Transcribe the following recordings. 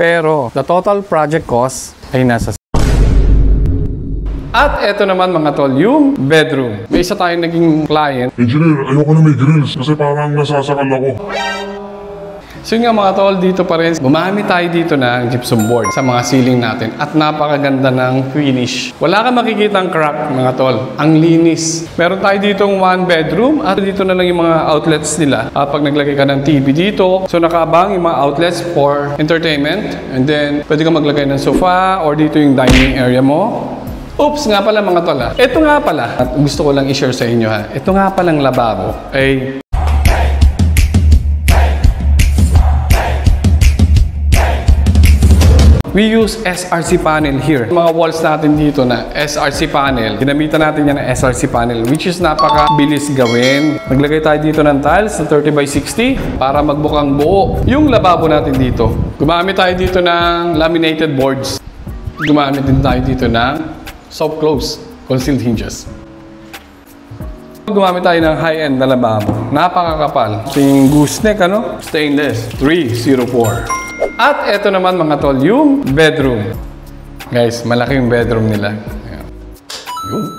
Pero the total project cost ay nasa. At eto naman mga tol, yung bedroom. May isa tayong naging client. Engineer, ayoko na may grills kasi parang nasasakal ako. So yun nga mga tol, dito pa rin, gumamit tayo dito ng gypsum board sa mga ceiling natin at napakaganda ng finish. Wala kang makikita ang crack mga tol. Ang linis. Meron tayo ditong 1 bedroom at dito na lang yung mga outlets nila. Pag naglagay ka ng TV dito, so nakaabang yung mga outlets for entertainment. And then, pwede ka maglagay ng sofa or dito yung dining area mo. Oops, nga pala mga tol ha. Ito nga pala, at gusto ko lang i-share sa inyo ha. Ito nga palang lababo ay we use SRC panel here. Mga walls natin dito na SRC panel. Ginamitan natin yan ng SRC panel which is napakabilis gawin. Naglagay tayo dito ng tiles na 30 by 60 para magbukang buo. Yung lababo natin dito. Gumamit tayo dito ng laminated boards. Gumamit din tayo dito ng soft close, concealed hinges. Gumamit tayo ng high-end na lababo. Napakakapal. Ito yung gooseneck, ano? Stainless 304. At eto naman mga tol, yung bedroom. Guys, malaki yung bedroom nila.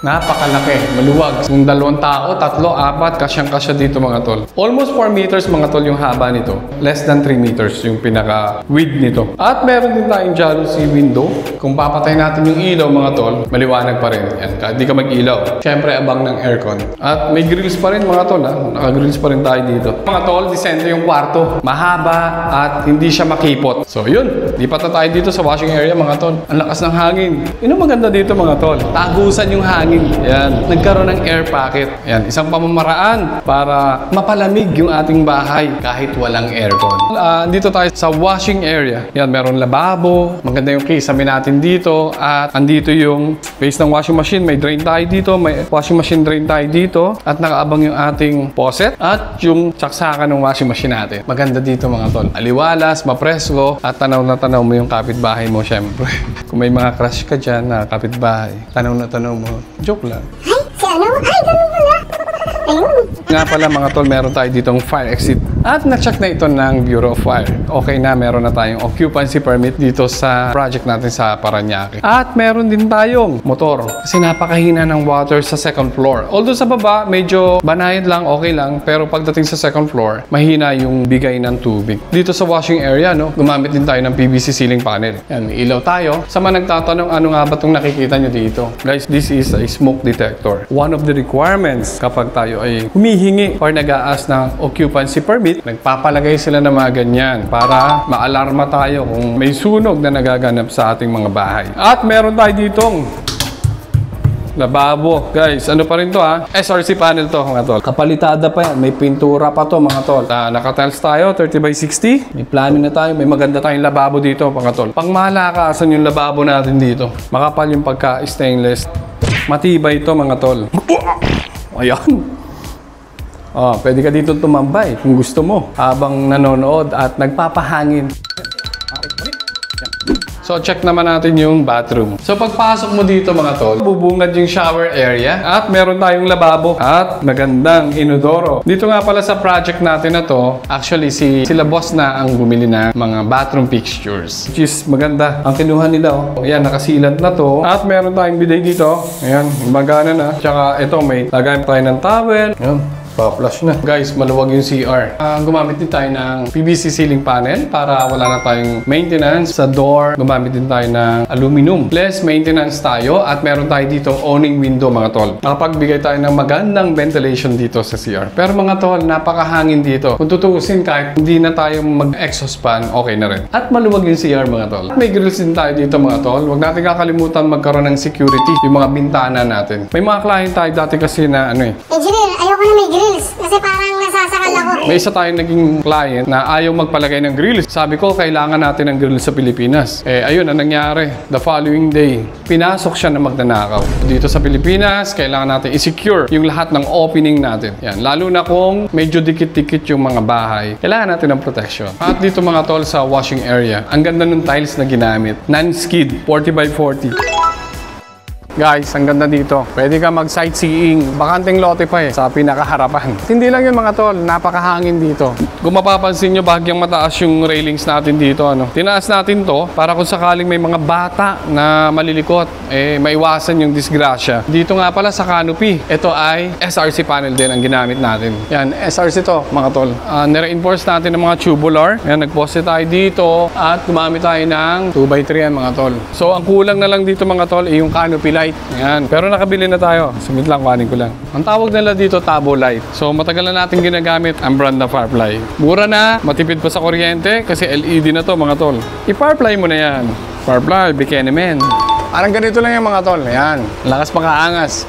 Napakalaki, maluwag. Yung 2 tao, 3, 4, kasyang-kasya dito mga tol. Almost 4 meters mga tol yung haba nito. Less than 3 meters yung pinaka-width nito. At meron din tayong jalousie window. Kung papatay natin yung ilaw mga tol, maliwanag pa rin. Yan, kahit di ka mag-ilaw. Siyempre, abang ng aircon. At may grills pa rin mga tol. Naka-grills pa rin tayo dito. Mga tol, disente yung kwarto. Mahaba at hindi siya makipot. So yun, lipat na tayo dito sa washing area mga tol. Ang lakas ng hangin. Yun ang maganda dito mga tol. Tagusan yung hangin. Yan. Nagkaroon ng air pocket. Yan. Isang pamamaraan para mapalamig yung ating bahay kahit walang aircon. Dito tayo sa washing area. Yan. Meron lababo. Maganda yung kisame natin dito. At andito yung base ng washing machine. May drain tayo dito. May washing machine drain tayo dito. At nakaabang yung ating faucet. At yung saksakan ng washing machine natin. Maganda dito mga tol. Aliwalas, mapresko. At tanaw na tanaw mo yung kapitbahay mo syempre. Kung may mga crush ka dyan na kapitbahay, tanaw na tanaw mo. Joke lang. Ay, si ano? Ay, ganun pala. Ayun. Nga pala mga tol, meron tayo ditong fire exit. At na-check na ito ng Bureau of Fire. Okay na, meron na tayong occupancy permit dito sa project natin sa Parañaque. At meron din tayong motor. Kasi napakahina ng water sa second floor. Although sa baba, medyo banayad lang, okay lang. Pero pagdating sa second floor, mahina yung bigay ng tubig. Dito sa washing area, no, gumamit din tayo ng PVC ceiling panel. Yan, may ilaw tayo. Sa mga nagtatanong, ano nga ba itong nakikita nyo dito? Guys, this is a smoke detector. One of the requirements kapag tayo ay humihingi or nag-a-ask ng occupancy permit, nagpapalagay sila ng mga ganyan para maalarma tayo kung may sunog na nagaganap sa ating mga bahay. At meron tayo ditong lababo. Guys, ano pa rin to ha? SRC panel to mga tol. Kapalitada pa yan. May pintura pa to mga tol. Naka-tiles tayo, 30 by 60. May plano na tayo. May maganda tayong lababo dito mga tol. Pang malakasan yung lababo natin dito. Makapal yung pagka-stainless. Matibay ito mga tol. Ayan. Pwede ka dito tumambay kung gusto mo habang nanonood at nagpapahangin. So, check naman natin yung bathroom. So, pagpasok mo dito mga tol, bubungad yung shower area at meron tayong lababo at magandang inodoro. Dito nga pala sa project natin na to, actually sila boss na ang bumili na mga bathroom fixtures. Which is maganda. Ang kinuha nila, ayan, nakasilat na to. At meron tayong bidet dito. Ayan, magana na. Tsaka ito, may lagay tayo ng towel. Ayan. Pa-flush na. Guys, maluwag yung CR. Gumamit din tayo ng PVC ceiling panel para wala na tayong maintenance. Sa door, gumamit din tayo ng aluminum. Less maintenance tayo at meron tayo dito owning window mga tol. Nakapagbigay tayo ng magandang ventilation dito sa CR. Pero mga tol, napakahangin dito. Kung tutuusin kahit hindi na tayo mag-exhaust fan, okay na rin. At maluwag yung CR mga tol. At may grills din tayo dito mga tol. Huwag natin kakalimutan magkaroon ng security yung mga bintana natin. May mga client tayo dati kasi na Engineer, ayoko na may grills. Kasi parang nasasakal ako. May isa tayong naging client na ayaw magpalagay ng grills. Sabi ko, kailangan natin ng grills sa Pilipinas. Ayun, ang nangyari. The following day, pinasok siya na magnanakaw. Dito sa Pilipinas, kailangan natin i-secure yung lahat ng opening natin. Yan, lalo na kung medyo dikit-dikit yung mga bahay. Kailangan natin ng protection. At dito mga tol sa washing area, ang ganda ng tiles na ginamit. Non-skid, 40 by 40. Guys, ang ganda dito. Pwede ka mag-sightseeing. Bakanting lote pa sa pinakaharapan. Hindi lang yun mga tol, napakahangin dito. Kung mapapansin nyo, bahagyang mataas yung railings natin dito. Tinaas natin to para kung sakaling may mga bata na malilikot, maiwasan yung disgrasya. Dito nga pala sa canopy, ito ay SRC panel din ang ginamit natin. Yan, SRC to mga tol. Nire-enforce natin ng mga tubular. Yan, nagposte tayo dito at gumamit tayo ng 2x3 yan mga tol. So ang kulang na lang dito mga tol ay yung canopy light. Yan, pero nakabili na tayo. Sumit lang, kuhanin ko lang. Ang tawag nila dito Tabo Light. So matagal na natin ginagamit ang brand na Firefly. Mura na, matipid pa sa kuryente kasi LED na to mga tol. I-Firefly mo na yan. Firefly, Bikini Man. Parang ganito lang yung mga tol. Yan, lakas makaangas.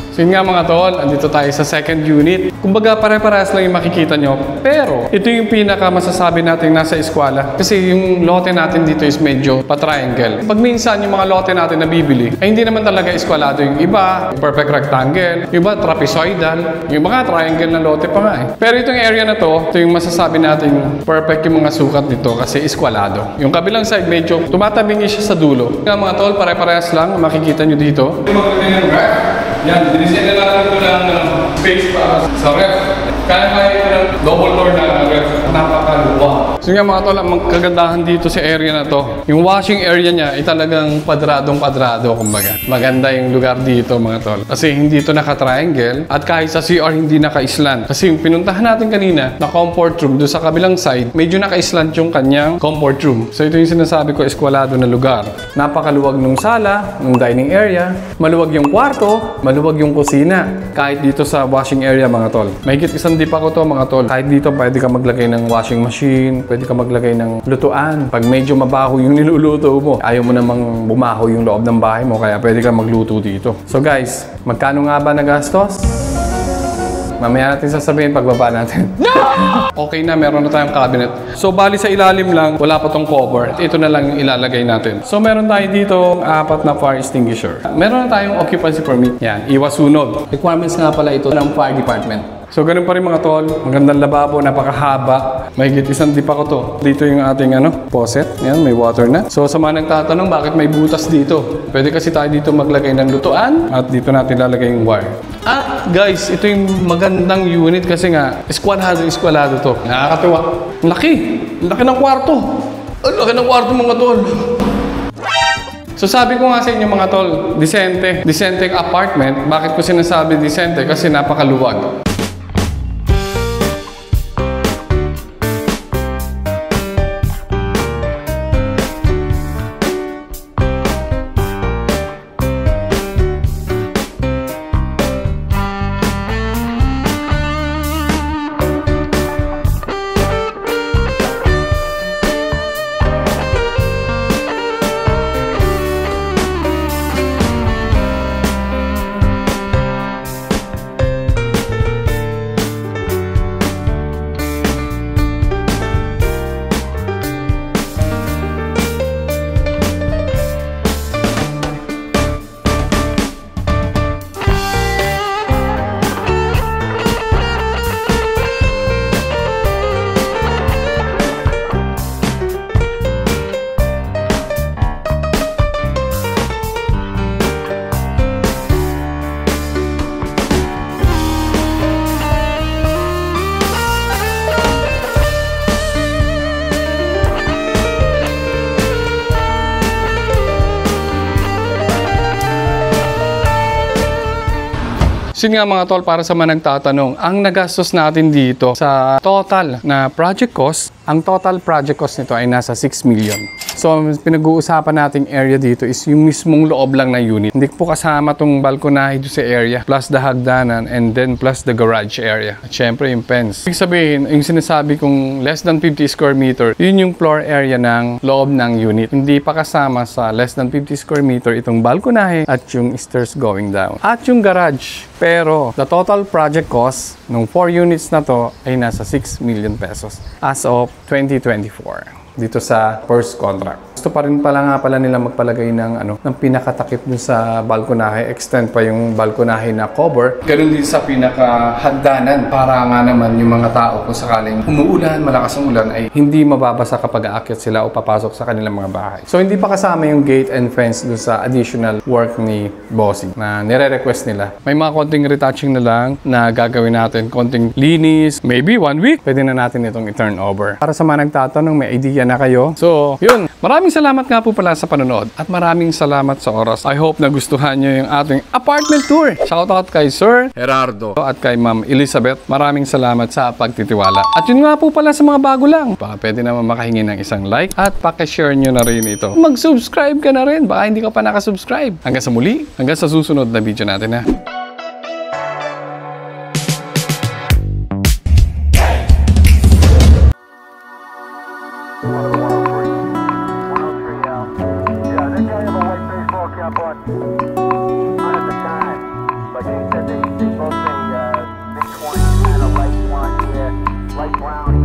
So yun nga mga tol, andito tayo sa second unit. Kumbaga pare-parehas lang yung makikita nyo. Pero ito yung pinaka masasabi natin nasa eskwela. Kasi yung lote natin dito is medyo pa-triangle. Pag minsan yung mga lote natin na bibili, ay hindi naman talaga eskwalado. Yung iba, perfect rectangle. Yung iba, trapezoidal. Yung mga triangle na lote pa nga eh. Pero itong area na to, ito yung masasabi natin perfect yung mga sukat dito kasi eskwalado. Yung kabilang side medyo tumatabingi siya sa dulo. Nga mga tol, pare-parehas lang makikita nyo dito. Yan, dinisin na natin ito ng space para sa ref. Kaya ito ng double door na ref. Napakaluwa. So nga mga tol, ang kagandahan dito sa area na to, yung washing area niya ay talagang kwadradong-kwadrado kumbaga. Maganda yung lugar dito mga tol. Kasi hindi ito naka-triangle at kahit sa CR hindi naka-island. Kasi yung pinuntahan natin kanina na comfort room doon sa kabilang side, medyo naka-island yung kanyang comfort room. So ito yung sinasabi ko, eskwalado na lugar. Napakaluwag nung sala, nung dining area, maluwag yung kwarto, maluwag yung kusina. Kahit dito sa washing area mga tol. Mahigit isang dip ako to mga tol. Kahit dito pwede ka maglagay ng washing machine, pwede ka maglagay ng lutuan. Pag medyo mabaho yung niluluto mo, ayaw mo namang bumaho yung loob ng bahay mo, kaya pwede ka magluto dito. So guys, magkano nga ba nagastos? Mamaya natin sasabihin pagbaba natin. No! Okay na, meron na tayong cabinet. So, bali sa ilalim lang, wala pa tong cover. At ito na lang yung ilalagay natin. So, meron tayo dito 4 na fire extinguisher. Meron na tayong occupancy permit. Yan, iwas sunog. Requirements nga pala ito ng fire department. So, ganun pa rin mga tol. Magandang lababo, napakahaba. Mahigit isang dip ako to. Dito yung ating faucet. Yan, may water na. So, sa mga nagtatanong, bakit may butas dito? Pwede kasi tayo dito maglagay ng lutuan. At dito natin lalagay yung wire. At guys, ito yung magandang unit kasi nga, eskwalado to. Nakakatuwa. Laki. Laki ng kwarto. Ang laki ng kwarto mga tol. So sabi ko nga sa inyo mga tol, decente apartment. Bakit ko sinasabi decente? Kasi napakaluwag. So yun nga mga tol, para sa mga nagtatanong, ang nagastos natin dito sa total na project cost, ang total project cost nito ay nasa 6 million. So pinag-uusapan nating area dito is yung mismong loob lang ng unit. Hindi po kasama tong balkonahe dito sa area, plus the hagdanan, and then plus the garage area. At syempre yung fence. Ibig sabihin, yung sinasabi kong less than 50 square meter, yun yung floor area ng loob ng unit. Hindi pa kasama sa less than 50 square meter itong balkonahe at yung stairs going down. At yung garage. Pero the total project cost ng 4 units na to ay nasa 6 million pesos as of 2024. dito sa first contract. Gusto pa rin pala nila magpalagay ng pinakatakip dun sa balkonahe, extend pa yung balkonahe na cover. Ganun din sa pinakahagdanan para nga naman yung mga tao kung sakaling umuulan, malakas ang ulan ay hindi mababasa kapag aakyat sila o papasok sa kanilang mga bahay. So hindi pa kasama yung gate and fence dun sa additional work ni Bossy na nire-request nila. May mga konting retouching na lang na gagawin natin, konting linis, maybe 1 week, pwede na natin itong i-turn over. Para sa mga nagtatanong, may idea na kayo. So, yun. Maraming salamat nga po pala sa panonood at maraming salamat sa oras. I hope nagustuhan nyo yung ating apartment tour. Shoutout kay Sir Gerardo at kay Ma'am Elizabeth. Maraming salamat sa pagtitiwala. At yun nga po pala sa mga bago lang. Baka pwede naman makahingi ng isang like at pakishare nyo na rin ito. Mag-subscribe ka na rin. Baka hindi ka pa nakasubscribe. Hanggang sa muli. Hanggang sa susunod na video natin ha. But they said they both say mid-20s, kind of light blonde hair, light brown